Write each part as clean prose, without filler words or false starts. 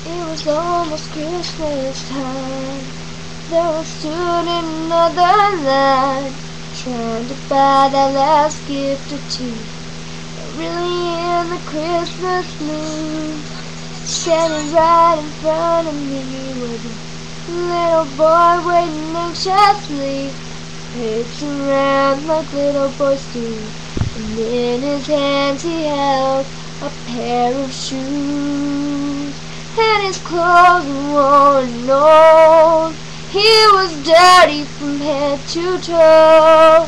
It was almost Christmas time. There was stood in another line, trying to buy that last gift or two. But really in the Christmas mood, standing right in front of me was a little boy waiting anxiously, pacing around like little boys do. And in his hands he held a pair of shoes, and his clothes were worn and old. He was dirty from head to toe.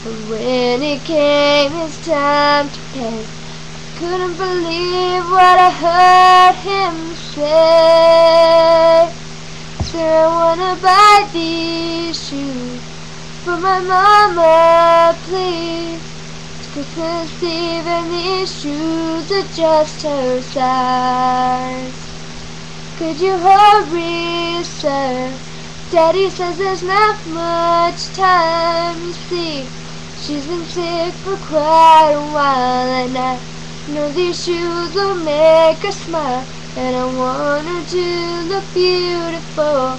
And when it came his time to pay, I couldn't believe what I heard him say. Sir, I wanna buy these shoes for my mama, please. It's Christmas Eve and these shoes are just her size. Could you hurry, sir? Daddy says there's not much time. You see, she's been sick for quite a while, and I know these shoes will make her smile, and I want her to look beautiful.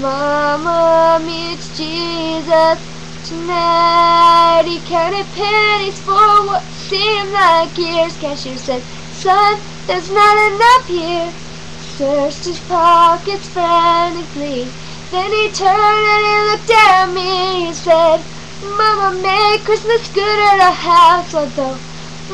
Mama meets Jesus tonight. He counted pennies for what seemed like years. Cashier said, son, there's not enough here. Searched his pockets frantically. Then he turned and he looked at me. He said, Mama made Christmas good at our house, although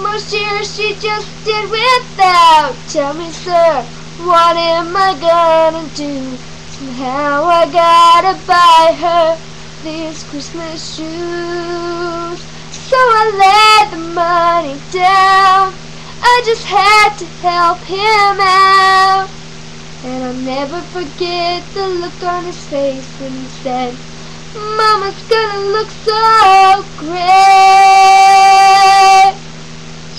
most years she just did without. Tell me, sir, what am I gonna do? Somehow I gotta buy her these Christmas shoes. So I laid the money down. I just had to help him out. And I'll never forget the look on his face when he said, Mama's gonna look so great.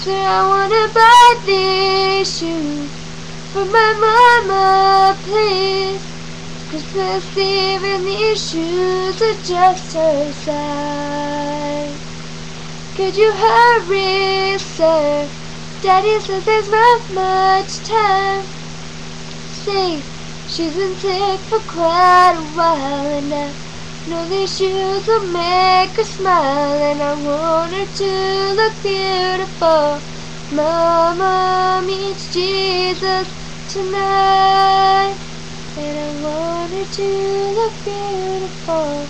So I wanna buy these shoes for my mama, please. It's Christmas Eve and these shoes are just her size. Could you hurry, sir? Daddy says there's not much time. See, she's been sick for quite a while, and I know these shoes will make her smile, and I want her to look beautiful. Mama meets Jesus tonight, and I want her to look beautiful.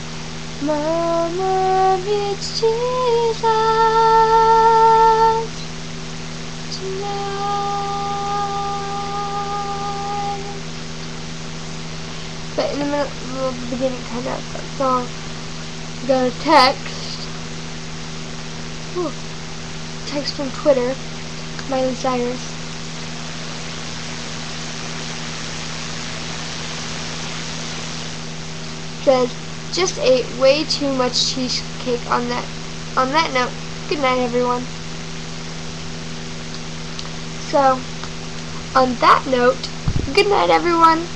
Mama meets Jesus tonight. But in the middle of the beginning kind of that song, I got a text. Text from Twitter, Miley Cyrus. Says, just ate way too much cheesecake on that note. Good night, everyone. So, on that note, good night, everyone.